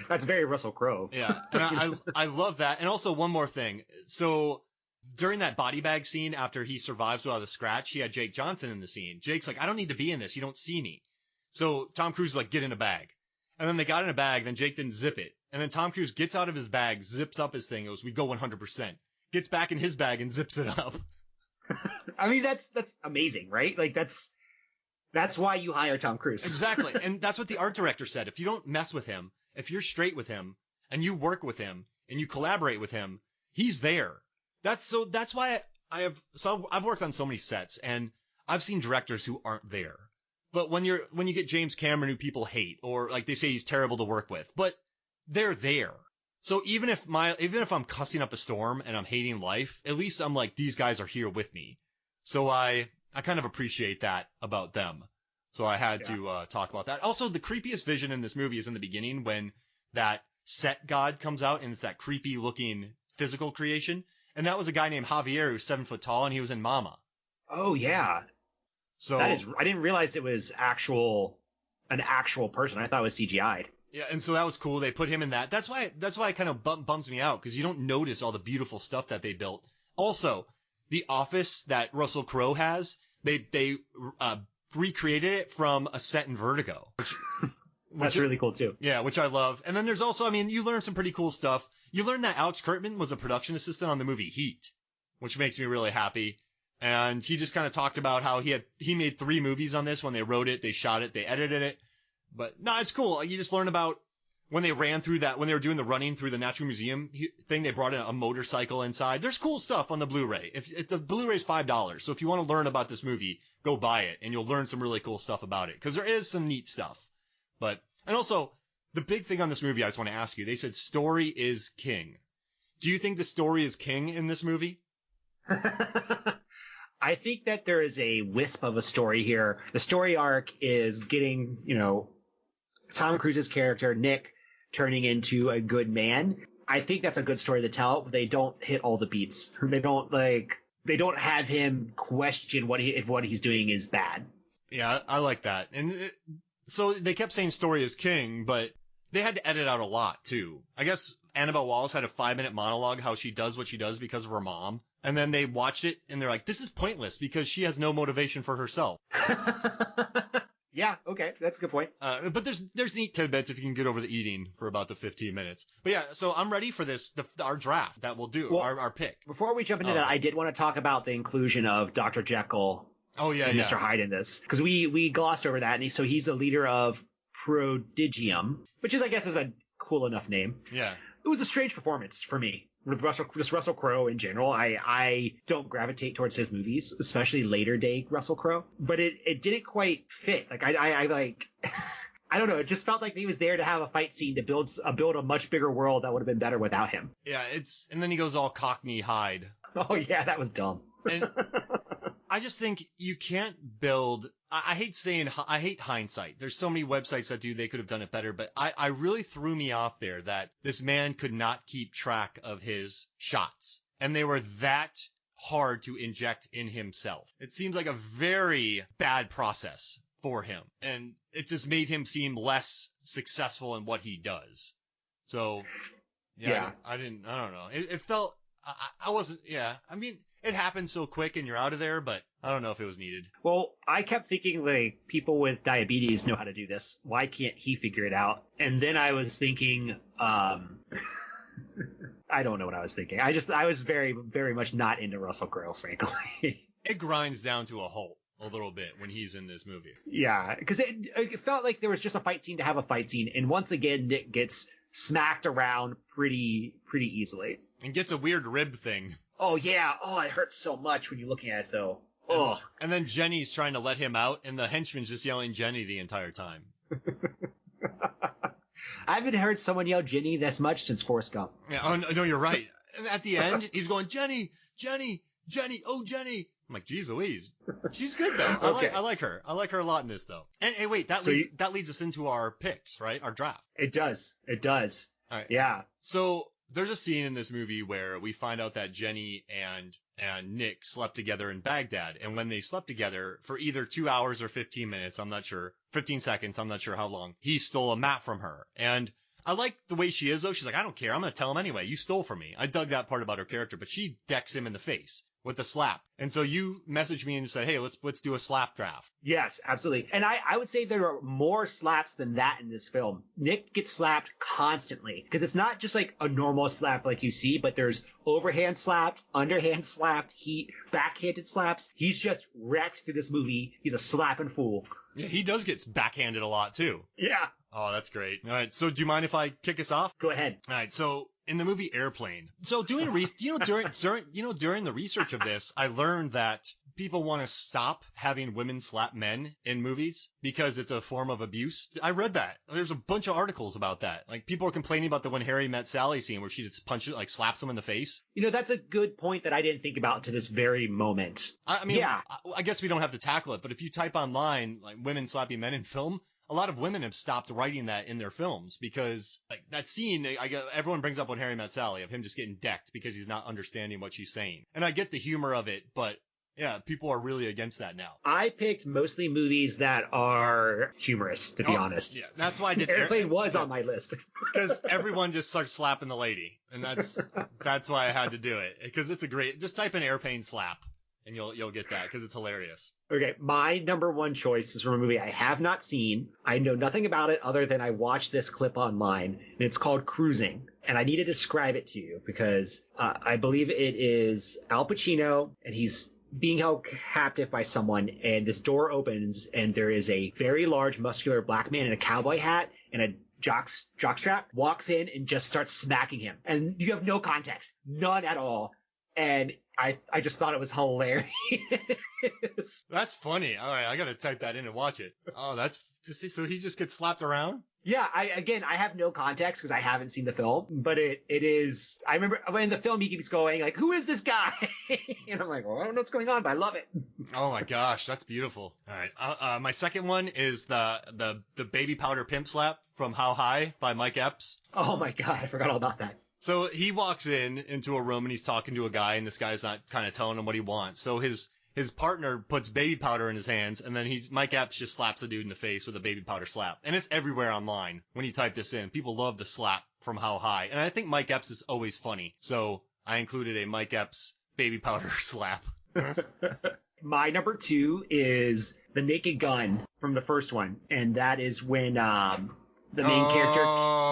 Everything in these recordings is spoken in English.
That's very Russell Crowe. Yeah, and I love that. And also one more thing. So during that body bag scene, after he survives without a scratch, he had Jake Johnson in the scene. Jake's like, I don't need to be in this. You don't see me. So Tom Cruise is like, get in a bag. And then they got in a bag. Then Jake didn't zip it. And then Tom Cruise gets out of his bag, zips up his thing, goes, we go 100%. Gets back in his bag and zips it up. I mean, that's amazing, right? Like, that's why you hire Tom Cruise. Exactly. And that's what the art director said. If you don't mess with him, if you're straight with him, and you work with him, and you collaborate with him, he's there. That's why I've worked on so many sets, and I've seen directors who aren't there. But when you get James Cameron, who people hate, or like they say he's terrible to work with, but they're there. So even if I'm cussing up a storm and I'm hating life, at least I'm like, these guys are here with me. So I kind of appreciate that about them. So I had to talk about that. Also, the creepiest vision in this movie is in the beginning when that set god comes out and it's that creepy looking physical creation. And that was a guy named Javier who's 7 foot tall and he was in Mama. Oh yeah. So I didn't realize it was an actual person. I thought it was CGI'd. Yeah, and so that was cool. They put him in that. That's why it kind of bums me out, because you don't notice all the beautiful stuff that they built. Also, the office that Russell Crowe has, they recreated it from a set in Vertigo. That's really cool too. Yeah, which I love. And then there's also, I mean, you learn some pretty cool stuff. You learn that Alex Kurtzman was a production assistant on the movie Heat, which makes me really happy. And he just kind of talked about how he made 3 movies on this when they wrote it, they shot it, they edited it. But no, it's cool. You just learn about when they were doing the running through the Natural Museum thing, they brought in a motorcycle inside. There's cool stuff on the Blu-ray. If the Blu-ray's $5. So if you want to learn about this movie, go buy it and you'll learn some really cool stuff about it. Cause there is some neat stuff. And also the big thing on this movie, I just want to ask you, they said story is king. Do you think the story is king in this movie? I think that there is a wisp of a story here. The story arc is getting, Tom Cruise's character, Nick, turning into a good man. I think that's a good story to tell, but they don't hit all the beats. They don't have him question if what he's doing is bad. Yeah, I like that. And so they kept saying story is king, but they had to edit out a lot too. I guess Annabelle Wallis had a 5-minute monologue how she does what she does because of her mom. And then they watched it and they're like, this is pointless because she has no motivation for herself. Yeah, okay, that's a good point. But there's neat tidbits if you can get over the eating for about the 15 minutes. But yeah, so I'm ready for our draft that we'll do, our pick. Before we jump into that, I did want to talk about the inclusion of Dr. Jekyll and Mr. Hyde in this. Because we glossed over that, and so he's the leader of Prodigium, which I guess is a cool enough name. Yeah. It was a strange performance for me. With Russell Crowe in general, I don't gravitate towards his movies, especially later day Russell Crowe. But it didn't quite fit. Like I don't know. It just felt like he was there to have a fight scene to build a much bigger world that would have been better without him. Yeah, and then he goes all Cockney Hyde. Oh yeah, that was dumb. And I just think you can't build. I hate hindsight. There's so many websites that they could have done it better, but I really threw me off there that this man could not keep track of his shots. And they were that hard to inject in himself. It seems like a very bad process for him. And it just made him seem less successful in what he does. So, yeah. I don't know. It felt, I wasn't, yeah. I mean, it happened so quick and you're out of there, but I don't know if it was needed. Well, I kept thinking, like, people with diabetes know how to do this. Why can't he figure it out? And then I was thinking, I don't know what I was thinking. I was very, very much not into Russell Crowe, frankly. It grinds down to a halt a little bit when he's in this movie. Yeah, because it felt like there was just a fight scene to have a fight scene. And once again, Nick gets smacked around pretty easily. And gets a weird rib thing. Oh, yeah. Oh, it hurts so much when you're looking at it, though. Oh. And then Jenny's trying to let him out, and the henchman's just yelling Jenny the entire time. I haven't heard someone yell Jenny this much since Forrest Gump. Yeah, oh, no, you're right. And at the end, he's going, Jenny, Jenny, Jenny, oh, Jenny. I'm like, geez Louise. She's good, though. Okay. I like her. I like her a lot in this, though. And hey, wait, that leads us into our picks, right? Our draft. It does. All right. Yeah. So there's a scene in this movie where we find out that Jenny and Nick slept together in Baghdad. And when they slept together for either 2 hours or 15 minutes, I'm not sure, 15 seconds, I'm not sure how long, he stole a map from her. And I like the way she is, though. She's like, I don't care. I'm going to tell him anyway. You stole from me. I dug that part about her character, but she decks him in the face with the slap. And so you messaged me and said, hey, let's do a slap draft. Yes, absolutely. And I would say there are more slaps than that in this film. Nick gets slapped constantly because it's not just like a normal slap like you see, but there's overhand slaps, underhand slaps, backhanded slaps. He's just wrecked through this movie. He's a slapping fool. Yeah, he does get backhanded a lot too. Yeah. Oh, that's great. All right. So do you mind if I kick us off? Go ahead. All right. So in the movie Airplane. So during the research of this, I learned that people want to stop having women slap men in movies because it's a form of abuse. I read that. There's a bunch of articles about that. Like people are complaining about the When Harry Met Sally scene where she just slaps him in the face. That's a good point that I didn't think about to this very moment. I mean, yeah. I guess we don't have to tackle it, but if you type online like women slapping men in film, a lot of women have stopped writing that in their films because like that scene, everyone brings up When Harry Met Sally of him just getting decked because he's not understanding what she's saying. And I get the humor of it, but yeah, people are really against that now. I picked mostly movies that are humorous, to be honest. Yeah, that's why I did. Airplane was on my list. Because everyone just starts slapping the lady. And that's why I had to do it. Because it's just type in Airplane slap. And you'll get that because it's hilarious. Okay, my number one choice is from a movie I have not seen. I know nothing about it other than I watched this clip online, and it's called Cruising. And I need to describe it to you because I believe it is Al Pacino, and he's being held captive by someone, and this door opens, and there is a very large, muscular black man in a cowboy hat and a jockstrap walks in and just starts smacking him. And you have no context, none at all. And I just thought it was hilarious. That's funny. All right, I gotta type that in and watch it. Oh, so he just gets slapped around? Yeah, I have no context because I haven't seen the film, but it is. I remember when the film he keeps going like, "Who is this guy?" And I'm like, well, I don't know what's going on, but I love it. Oh my gosh, that's beautiful. All right, my second one is the baby powder pimp slap from How High by Mike Epps. Oh my god, I forgot all about that. So he walks into a room and he's talking to a guy, and this guy's not kind of telling him what he wants. So his partner puts baby powder in his hands, and then Mike Epps just slaps a dude in the face with a baby powder slap. And it's everywhere online when you type this in. People love the slap from How High. And I think Mike Epps is always funny. So I included a Mike Epps baby powder slap. My number two is the Naked Gun from the first one. And that is when the main character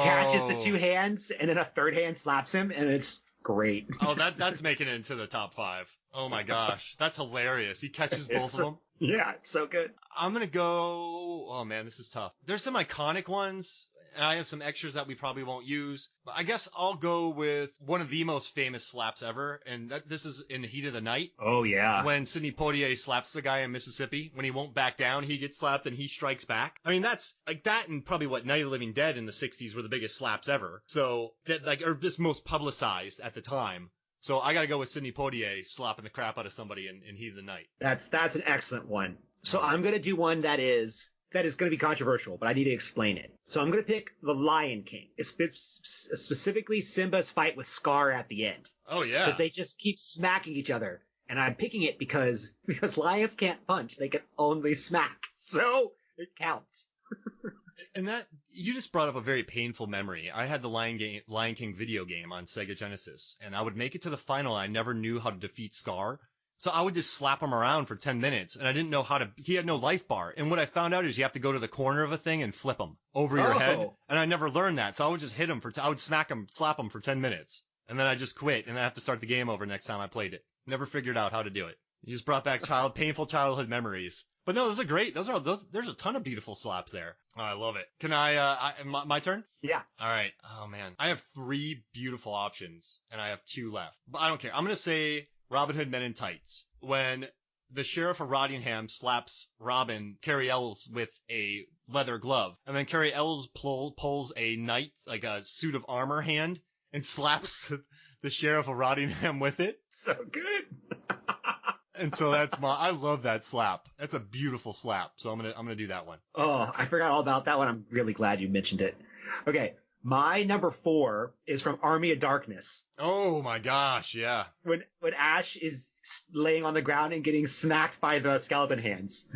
catches the two hands and then a third hand slaps him, and it's great. Oh, that's making it into the top 5. Oh my gosh, that's hilarious. He catches both of them. Yeah, it's so good. I'm gonna go. Oh man, this is tough. There's some iconic ones, and I have some extras that we probably won't use. But I guess I'll go with one of the most famous slaps ever, and this is in the Heat of the Night. Oh yeah. When Sidney Poitier slaps the guy in Mississippi, when he won't back down, he gets slapped and he strikes back. I mean, that's like that, and probably what Night of the Living Dead in the '60s were the biggest slaps ever. So that or just most publicized at the time. So I got to go with Sidney Poitier slapping the crap out of somebody in Heat of the Night. That's an excellent one. So I'm going to do one that is going to be controversial, but I need to explain it. So I'm going to pick The Lion King, specifically Simba's fight with Scar at the end. Oh, yeah. Because they just keep smacking each other. And I'm picking it because lions can't punch. They can only smack. So it counts. And that you just brought up a very painful memory. I had the Lion King video game on Sega Genesis, and I would make it to the final. And I never knew how to defeat Scar, so I would just slap him around for 10 minutes, and I didn't know how to. He had no life bar, and what I found out is you have to go to the corner of a thing and flip him over your head, and I never learned that, so I would just hit him I would slap him for 10 minutes, and then I just quit, and I have to start the game over next time I played it. Never figured out how to do it. You just brought back painful childhood memories. But no, those are great. There's a ton of beautiful slaps there. Oh, I love it. Can my turn? Yeah. All right. Oh man, I have 3 beautiful options and I have 2 left. But I don't care. I'm going to say Robin Hood Men in Tights. When the sheriff of Rottingham slaps Carrie Ells with a leather glove, and then Carrie Ells pulls a knight, like a suit of armor hand, and slaps the sheriff of Rottingham with it. So good. And so I love that slap. That's a beautiful slap. So I'm gonna do that one. Oh, I forgot all about that one. I'm really glad you mentioned it. Okay. My number 4 is from Army of Darkness. Oh my gosh, yeah. When Ash is laying on the ground and getting smacked by the skeleton hands.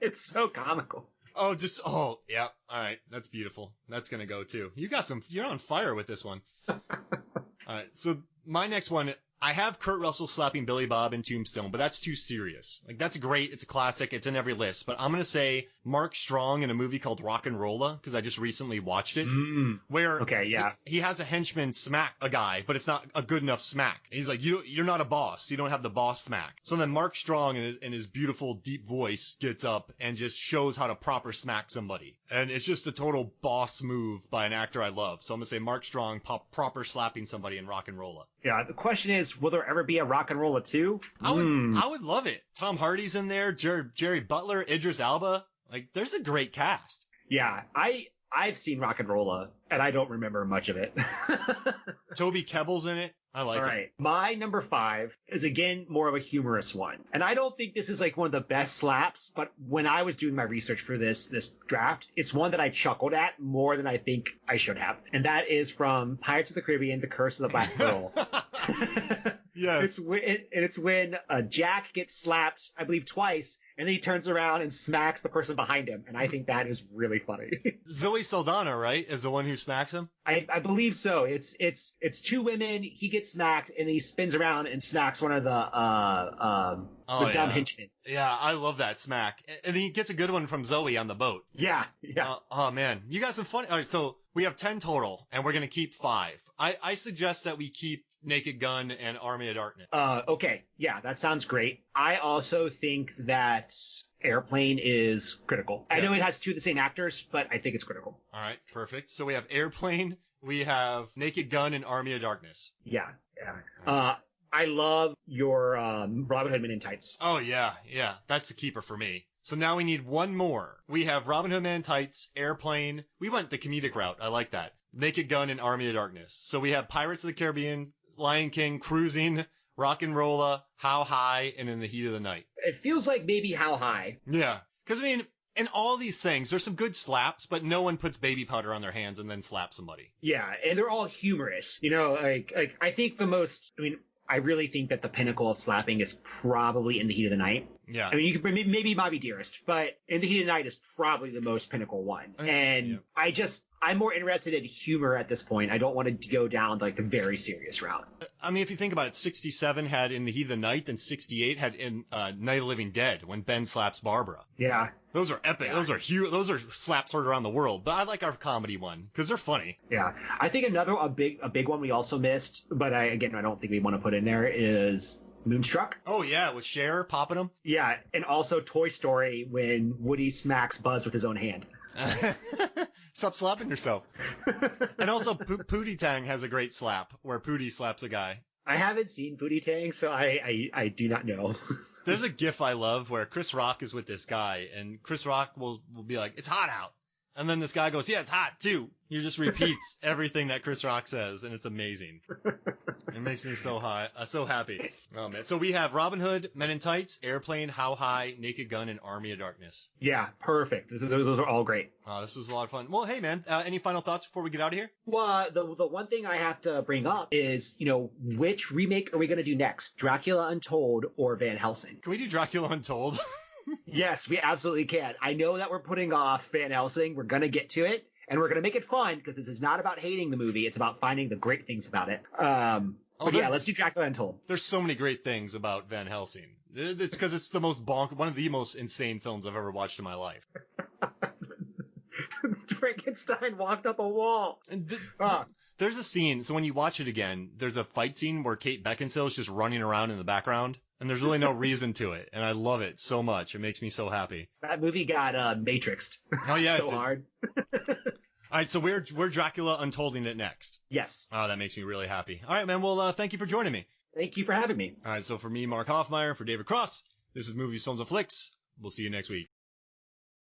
It's so comical. Yeah. All right. That's beautiful. That's going to go too. You're on fire with this one. All right. So my next one, I have Kurt Russell slapping Billy Bob in Tombstone, but that's too serious. Like, that's great. It's a classic. It's in every list. But I'm going to say Mark Strong in a movie called Rock and Rolla, because I just recently watched it. Where he has a henchman smack a guy, but it's not a good enough smack. And he's like, you're not a boss. You don't have the boss smack. So then Mark Strong in his beautiful deep voice gets up and just shows how to proper smack somebody. And it's just a total boss move by an actor I love. So I'm going to say Mark Strong proper slapping somebody in Rock and Rolla. Yeah, the question is, will there ever be a Rock and Rolla 2? I would love it. Tom Hardy's in there, Jerry Butler, Idris Elba. Like, there's a great cast. Yeah, I've seen Rock and Rolla, and I don't remember much of it. Toby Kebbell's in it. I like it. All right. My number 5 is, again, more of a humorous one. And I don't think this is, like, one of the best slaps, but when I was doing my research for this draft, it's one that I chuckled at more than I think I should have. And that is from Pirates of the Caribbean, The Curse of the Black Pearl. Yes. It's when Jack gets slapped, I believe, twice, and then he turns around and smacks the person behind him. And I think that is really funny. Zoe Saldana, right, is the one who smacks him? I believe so. It's two women. He gets smacked, and then he spins around and smacks one of the dumb henchmen. Yeah, I love that smack. And he gets a good one from Zoe on the boat. Yeah. Oh, man. You got some fun. All right, so we have 10 total, and we're going to keep 5. I suggest that we keep Naked Gun and Army of Darkness. Okay. Yeah, that sounds great. I also think that Airplane is critical. Yeah. I know it has two of the same actors, but I think it's critical. All right, perfect. So we have Airplane, we have Naked Gun, and Army of Darkness. Yeah. I love your Robin Hood Men in Tights. Oh, yeah. That's a keeper for me. So now we need one more. We have Robin Hood Men in Tights, Airplane. We went the comedic route. I like that. Naked Gun and Army of Darkness. So we have Pirates of the Caribbean, Lion King, Cruising, Rock and Rolla, How High, and In the Heat of the Night. It feels like maybe How High. Yeah. Because, I mean, in all these things, there's some good slaps, but no one puts baby powder on their hands and then slaps somebody. Yeah, and they're all humorous. You know, like I think I really think that the pinnacle of slapping is probably In the Heat of the Night. Yeah. I mean, you could maybe Bobby Dearest, but In the Heat of the Night is probably the most pinnacle one. And yeah. I'm more interested in humor at this point. I don't want to go down like the very serious route. I mean, if you think about it, 67 had In the Heat of the Night, and 68 had in Night of the Living Dead when Ben slaps Barbara. Yeah. Those are epic. Yeah. Those are huge. Those are slaps heard around the world. But I like our comedy one because they're funny. Yeah. I think a big one we also missed, but I don't think we want to put in there is Moonstruck. Oh, yeah, with Cher popping them. Yeah, and also Toy Story when Woody smacks Buzz with his own hand. Stop slapping yourself. And also Pootie Tang has a great slap where Pootie slaps a guy. I haven't seen Pootie Tang, so I do not know. There's a gif I love where Chris Rock is with this guy, and Chris Rock will be like, "It's hot out." And then this guy goes, "Yeah, it's hot too." He just repeats everything that Chris Rock says, and it's amazing. It makes me so happy. Oh, man. So we have Robin Hood, Men in Tights, Airplane, How High, Naked Gun, and Army of Darkness. Yeah, perfect. Those are all great. This was a lot of fun. Well, hey, man, any final thoughts before we get out of here? Well, the one thing I have to bring up is, which remake are we going to do next? Dracula Untold or Van Helsing? Can we do Dracula Untold? Yes, we absolutely can. I know that we're putting off Van Helsing. We're going to get to it, and we're going to make it fun because this is not about hating the movie. It's about finding the great things about it. Let's do Dracula Untold. There's so many great things about Van Helsing. It's because it's the most one of the most insane films I've ever watched in my life. Frankenstein walked up a wall. There's a scene, so when you watch it again, there's a fight scene where Kate Beckinsale is just running around in the background, and there's really no reason to it, and I love it so much. It makes me so happy. That movie got matrixed. Oh, yeah. So hard. All right, so we're Dracula Untolding it next. Yes. Oh, that makes me really happy. All right, man. Well, thank you for joining me. Thank you for having me. All right, so for me, Mark Hoffmeyer, for David Cross, this is Movies, Films, and Flicks. We'll see you next week.